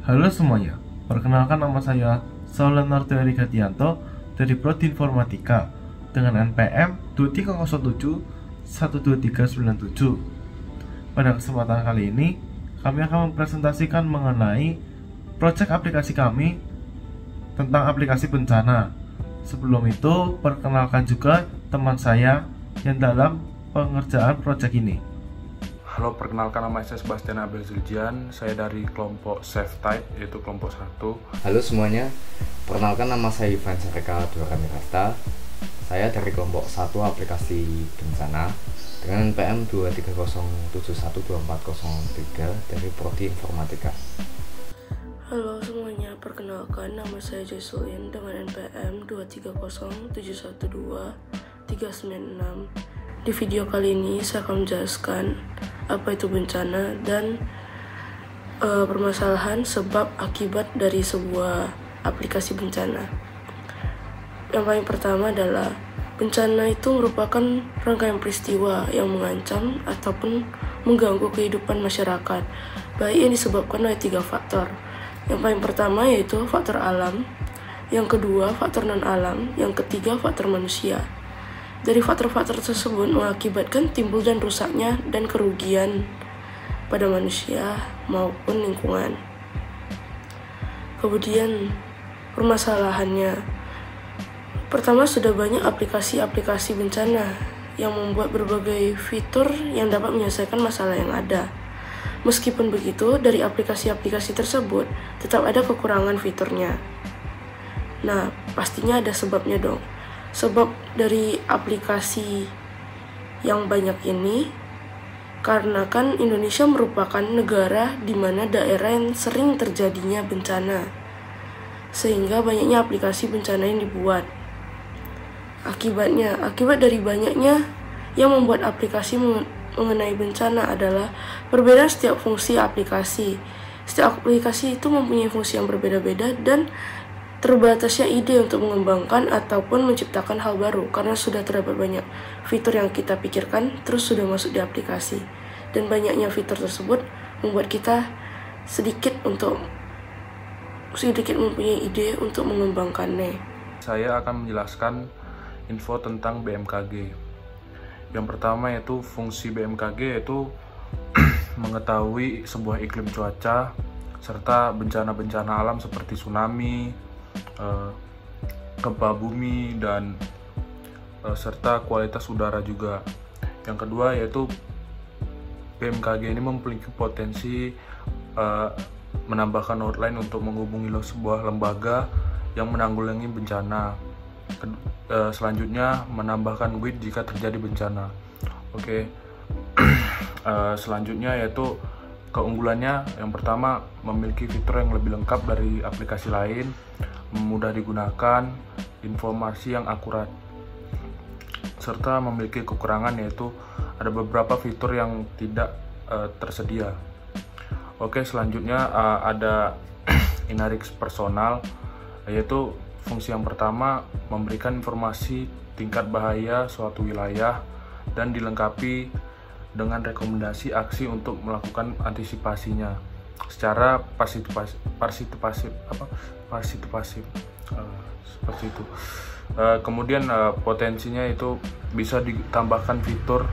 Halo semuanya, perkenalkan nama saya Saulan Norteori Gatianto dari Prodi Informatika dengan NPM 2307-12397. Pada kesempatan kali ini, kami akan mempresentasikan mengenai proyek aplikasi kami tentang aplikasi bencana. Sebelum itu, perkenalkan juga teman saya yang dalam pengerjaan proyek ini. Halo, perkenalkan nama saya Sebastian Abel Zuljian. Saya dari kelompok Safe Type, yaitu kelompok 1. Halo semuanya, perkenalkan nama saya Ivan Sareka Duramirasta. Saya dari kelompok 1 aplikasi bencana dengan NPM 230712403 dari Prodi Informatika. Halo semuanya, perkenalkan nama saya Joycelyn dengan NPM 230702396. Di video kali ini saya akan menjelaskan apa itu bencana dan permasalahan sebab akibat dari sebuah aplikasi bencana. Yang paling pertama adalah bencana itu merupakan rangkaian peristiwa yang mengancam ataupun mengganggu kehidupan masyarakat, baik yang disebabkan oleh 3 faktor. Yang paling pertama yaitu faktor alam, yang kedua faktor non-alam, yang ketiga faktor manusia. Dari faktor-faktor tersebut mengakibatkan timbul dan rusaknya dan kerugian pada manusia maupun lingkungan. Kemudian permasalahannya, pertama sudah banyak aplikasi-aplikasi bencana yang membuat berbagai fitur yang dapat menyelesaikan masalah yang ada. Meskipun begitu, dari aplikasi-aplikasi tersebut tetap ada kekurangan fiturnya. Nah, pastinya ada sebabnya dong. Sebab dari aplikasi yang banyak ini, karena kan Indonesia merupakan negara di mana daerah yang sering terjadinya bencana, sehingga banyaknya aplikasi bencana yang dibuat. Akibat dari banyaknya yang membuat aplikasi mengenai bencana adalah perbedaan setiap fungsi aplikasi. Setiap aplikasi itu mempunyai fungsi yang berbeda-beda dan terbatasnya ide untuk mengembangkan ataupun menciptakan hal baru karena sudah terdapat banyak fitur yang kita pikirkan terus sudah masuk di aplikasi, dan banyaknya fitur tersebut membuat kita sedikit mempunyai ide untuk mengembangkannya. Saya akan menjelaskan info tentang BMKG. Yang pertama yaitu fungsi BMKG yaitu mengetahui sebuah iklim cuaca serta bencana-bencana alam seperti tsunami, gempa bumi, dan serta kualitas udara juga. Yang kedua yaitu BMKG ini memiliki potensi menambahkan hotline untuk menghubungi sebuah lembaga yang menanggulangi bencana. Selanjutnya menambahkan WIT jika terjadi bencana. Oke. Selanjutnya yaitu keunggulannya, yang pertama memiliki fitur yang lebih lengkap dari aplikasi lain, mudah digunakan, informasi yang akurat, serta memiliki kekurangan yaitu ada beberapa fitur yang tidak tersedia. Oke, selanjutnya ada Inarix personal, yaitu fungsi yang pertama memberikan informasi tingkat bahaya suatu wilayah dan dilengkapi dengan rekomendasi aksi untuk melakukan antisipasinya secara pasif seperti itu. Kemudian potensinya itu bisa ditambahkan fitur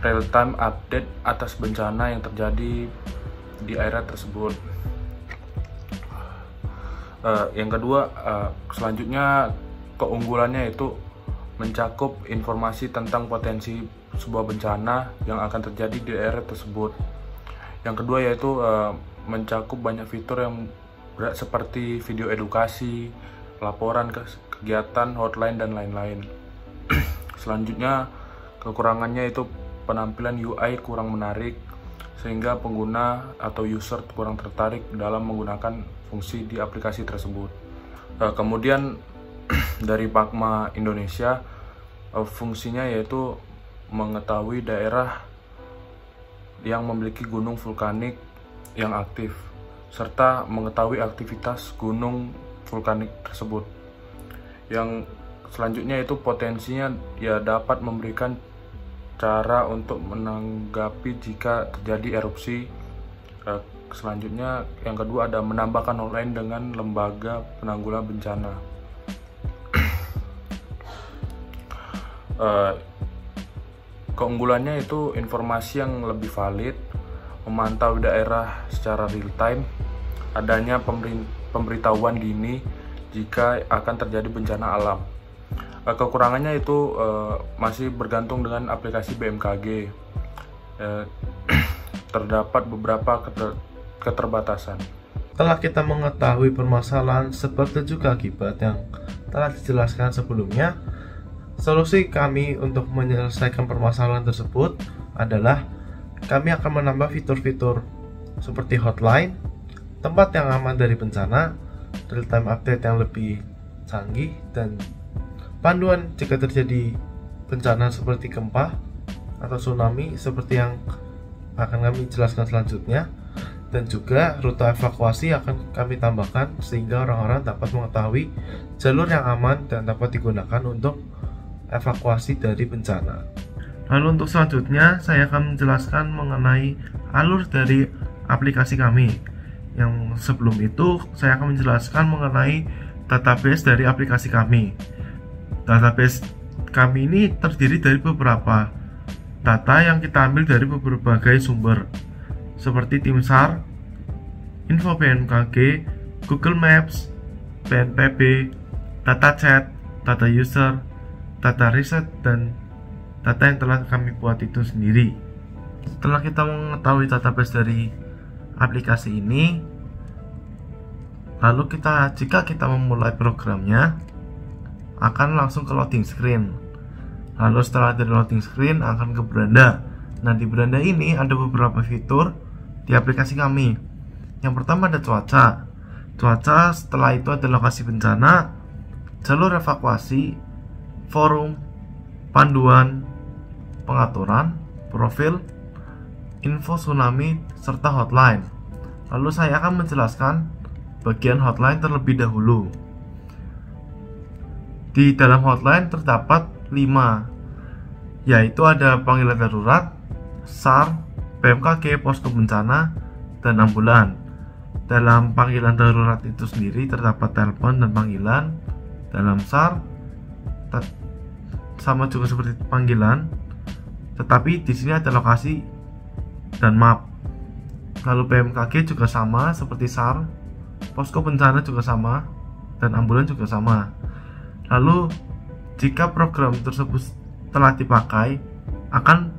real time update atas bencana yang terjadi di area tersebut. Yang kedua, selanjutnya keunggulannya itu mencakup informasi tentang potensi sebuah bencana yang akan terjadi di area tersebut. Yang kedua yaitu mencakup banyak fitur yang berat seperti video edukasi, laporan kegiatan, hotline, dan lain-lain. Selanjutnya kekurangannya itu penampilan UI kurang menarik sehingga pengguna atau user kurang tertarik dalam menggunakan fungsi di aplikasi tersebut. Kemudian dari Pakma Indonesia, fungsinya yaitu mengetahui daerah yang memiliki gunung vulkanik yang aktif serta mengetahui aktivitas gunung vulkanik tersebut. Yang selanjutnya itu potensinya ya dapat memberikan cara untuk menanggapi jika terjadi erupsi selanjutnya yang kedua ada menambahkan hotline dengan lembaga penanggulangan bencana. Keunggulannya itu informasi yang lebih valid, memantau daerah secara real time, adanya pemberitahuan dini jika akan terjadi bencana alam. Kekurangannya itu masih bergantung dengan aplikasi BMKG. Terdapat beberapa keterbatasan. Setelah kita mengetahui permasalahan sebab dan juga akibat yang telah dijelaskan sebelumnya, solusi kami untuk menyelesaikan permasalahan tersebut adalah kami akan menambah fitur-fitur seperti hotline, tempat yang aman dari bencana, real-time update yang lebih canggih, dan panduan jika terjadi bencana seperti gempa atau tsunami seperti yang akan kami jelaskan selanjutnya, dan juga rute evakuasi akan kami tambahkan sehingga orang-orang dapat mengetahui jalur yang aman dan dapat digunakan untuk evakuasi dari bencana. Lalu untuk selanjutnya saya akan menjelaskan mengenai alur dari aplikasi kami. Yang sebelum itu saya akan menjelaskan mengenai database dari aplikasi kami. Database kami ini terdiri dari beberapa data yang kita ambil dari berbagai sumber seperti tim SAR, info BMKG, Google Maps, BNPB, data chat, data user, data riset, dan data yang telah kami buat itu sendiri. Setelah kita mengetahui database dari aplikasi ini, lalu jika kita memulai programnya akan langsung ke loading screen. Lalu setelah dari loading screen akan ke beranda. Nah, di beranda ini ada beberapa fitur di aplikasi kami. Yang pertama ada cuaca. Cuaca, setelah itu ada lokasi bencana, jalur evakuasi, forum, panduan, pengaturan, profil, info tsunami, serta hotline. Lalu saya akan menjelaskan bagian hotline terlebih dahulu. Di dalam hotline terdapat 5, yaitu ada panggilan darurat, SAR, BMKG, posko bencana, dan ambulan. Dalam panggilan darurat itu sendiri terdapat telepon dan panggilan. Dalam SAR sama juga seperti panggilan, tetapi di sini ada lokasi dan map. Lalu BMKG juga sama seperti SAR, posko bencana juga sama, dan ambulan juga sama. Lalu jika program tersebut telah dipakai, akan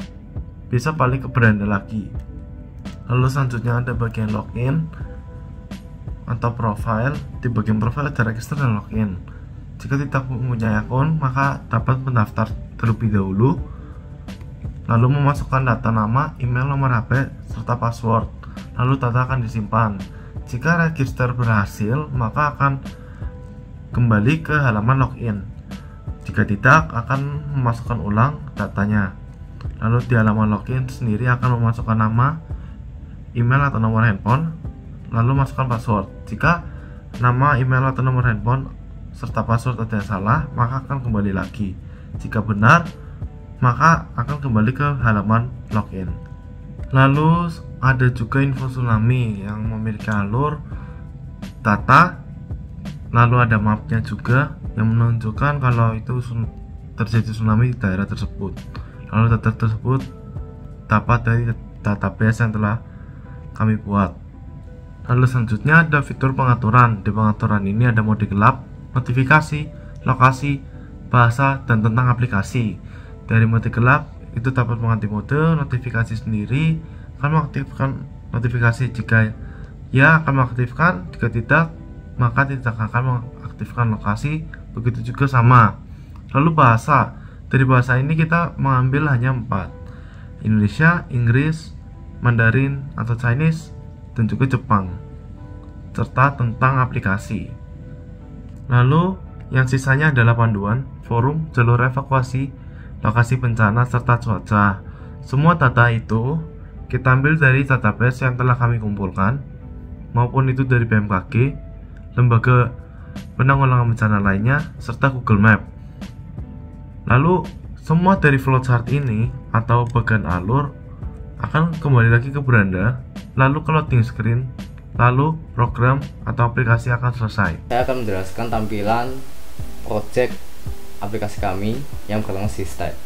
bisa balik ke beranda lagi. Lalu selanjutnya ada bagian login atau profile. Di bagian profile ada register dan login. Jika tidak mempunyai akun, maka dapat mendaftar terlebih dahulu, lalu memasukkan data nama, email, nomor HP, serta password. Lalu data akan disimpan. Jika register berhasil, maka akan kembali ke halaman login. Jika tidak, akan memasukkan ulang datanya. Lalu di halaman login sendiri akan memasukkan nama, email atau nomor handphone, lalu masukkan password. Jika nama, email atau nomor handphone serta password ada yang salah, maka akan kembali lagi. Jika benar, maka akan kembali ke halaman login. Lalu ada juga info tsunami yang memiliki alur data, lalu ada mapnya juga yang menunjukkan kalau itu terjadi tsunami di daerah tersebut. Lalu data tersebut dapat dari database yang telah kami buat. Lalu selanjutnya ada fitur pengaturan. Di pengaturan ini ada mode gelap, notifikasi, lokasi, bahasa, dan tentang aplikasi. Dari mode gelap itu dapat mengganti mode, notifikasi sendiri akan mengaktifkan notifikasi jika ya akan mengaktifkan, jika tidak maka tidak akan mengaktifkan lokasi. Begitu juga sama. Lalu bahasa, dari bahasa ini kita mengambil hanya 4: Indonesia, Inggris, Mandarin atau Chinese, dan juga Jepang, serta tentang aplikasi. Lalu yang sisanya adalah panduan, forum, jalur evakuasi, lokasi bencana, serta cuaca. Semua data itu kita ambil dari database yang telah kami kumpulkan, maupun itu dari BMKG, lembaga penanggulangan bencana lainnya, serta Google Map. Lalu semua dari flowchart ini atau bagian alur akan kembali lagi ke beranda, lalu ke loading screen, lalu program atau aplikasi akan selesai. Saya akan menjelaskan tampilan project aplikasi kami yang bernama Seastep.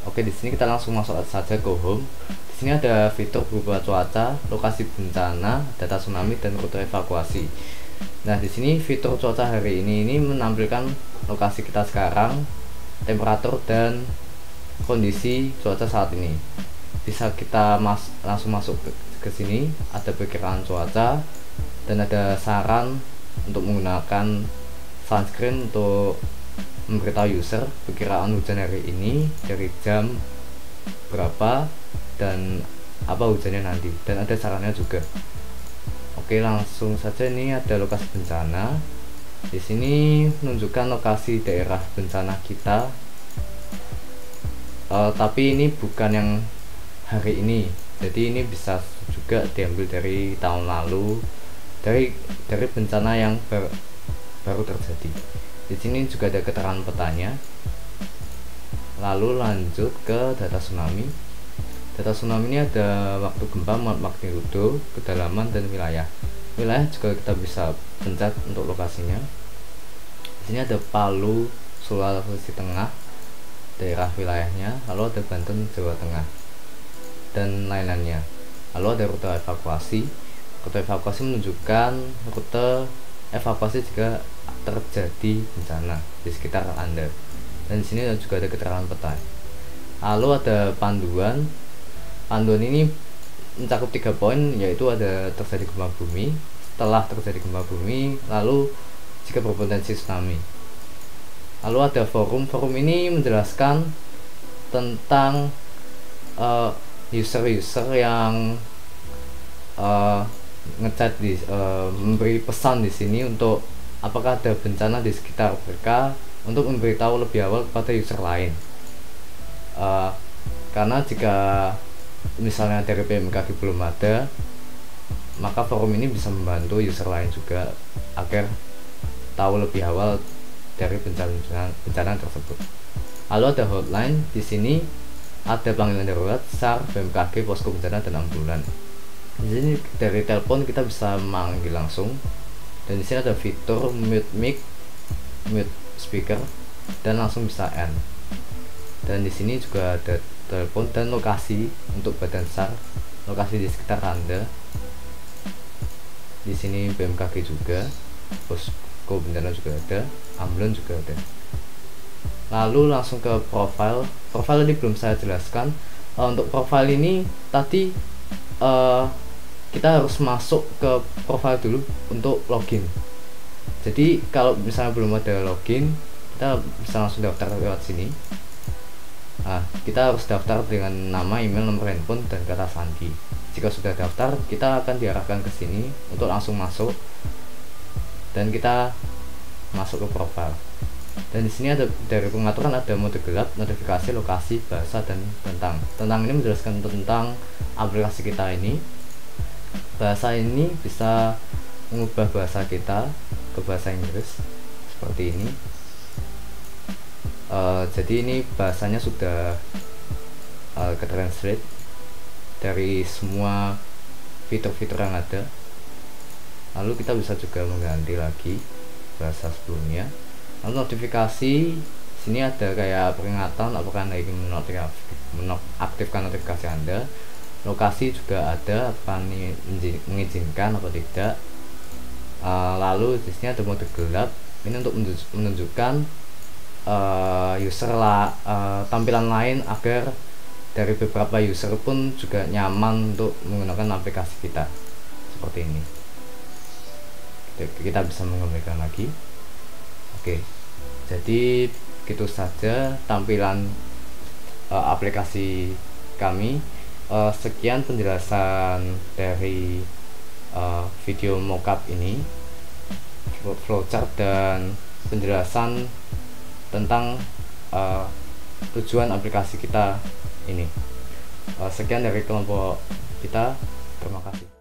Oke, di sini kita langsung masuk saja ke home. Di sini ada fitur berupa cuaca, lokasi bencana, data tsunami, dan rute evakuasi. Nah, di sini fitur cuaca hari ini menampilkan lokasi kita sekarang, temperatur dan kondisi cuaca saat ini. Bisa kita langsung masuk ke sini, ada perkiraan cuaca dan ada saran untuk menggunakan sunscreen untuk memberitahu user perkiraan hujan hari ini dari jam berapa dan apa hujannya nanti, dan ada sarannya juga. Oke, langsung saja. Ini ada lokasi bencana. Di sini menunjukkan lokasi daerah bencana kita. Tapi ini bukan yang hari ini, jadi ini bisa juga diambil dari tahun lalu, dari bencana yang baru terjadi. Di sini juga ada keterangan petanya. Lalu lanjut ke data tsunami. Data tsunami ini ada waktu gempa, magnitudo, kedalaman, dan wilayah. Wilayah juga kita bisa pencet untuk lokasinya. Di sini ada Palu, Sulawesi Tengah, daerah wilayahnya, lalu ada Banten, Jawa Tengah, dan lain-lainnya. Lalu ada rute evakuasi. Rute evakuasi menunjukkan rute evakuasi jika terjadi bencana di sekitar Anda. Dan di sini juga ada keterangan peta. Lalu ada panduan. Panduan ini mencakup 3 poin, yaitu ada terjadi gempa bumi, setelah terjadi gempa bumi, lalu jika berpotensi tsunami. Lalu ada forum. Forum ini menjelaskan tentang user-user yang ngechat memberi pesan di sini untuk apakah ada bencana di sekitar mereka, untuk memberitahu lebih awal kepada user lain. Karena jika misalnya dari BMKG belum ada, maka forum ini bisa membantu user lain juga agar tahu lebih awal dari bencana tersebut. Lalu ada hotline. Di sini ada panggilan darurat, SAR, BMKG, posko bencana, dan ambulan. Di sini dari telepon kita bisa manggil langsung. Dan di sini ada fitur mute mic, mute speaker, dan langsung bisa end. Dan di sini juga ada telepon dan lokasi untuk badan SAR, lokasi di sekitar Anda. Di sini BMKG juga, posko bencana juga ada, ambulan juga ada. Lalu langsung ke profile. Profile ini belum saya jelaskan. Untuk profile ini tadi kita harus masuk ke profile dulu untuk login. Jadi kalau misalnya belum ada login, kita bisa langsung daftar lewat sini. Kita harus daftar dengan nama, email, nomor handphone, dan kata sandi. Jika sudah daftar, kita akan diarahkan ke sini untuk langsung masuk, dan kita masuk ke profile. Dan di sini ada dari pengaturan, ada mode gelap, notifikasi, lokasi, bahasa, dan tentang. Tentang ini menjelaskan tentang aplikasi kita ini. Bahasa ini bisa mengubah bahasa kita ke bahasa Inggris seperti ini. Jadi ini bahasanya sudah ke translate dari semua fitur-fitur yang ada. Lalu kita bisa juga mengganti lagi bahasa sebelumnya. Lalu notifikasi, sini ada kayak peringatan apakah Anda ingin menaktifkan notifikasi Anda. Lokasi juga ada, apakah mengizinkan atau tidak. Lalu di sini ada mode gelap. Ini untuk menunjukkan user tampilan lain agar dari beberapa user pun juga nyaman untuk menggunakan aplikasi kita seperti ini. Kita bisa mengembalikan lagi. Oke, jadi gitu saja tampilan aplikasi kami. Sekian penjelasan dari video mockup ini, flowchart dan penjelasan tentang tujuan aplikasi kita ini. Sekian dari kelompok kita, terima kasih.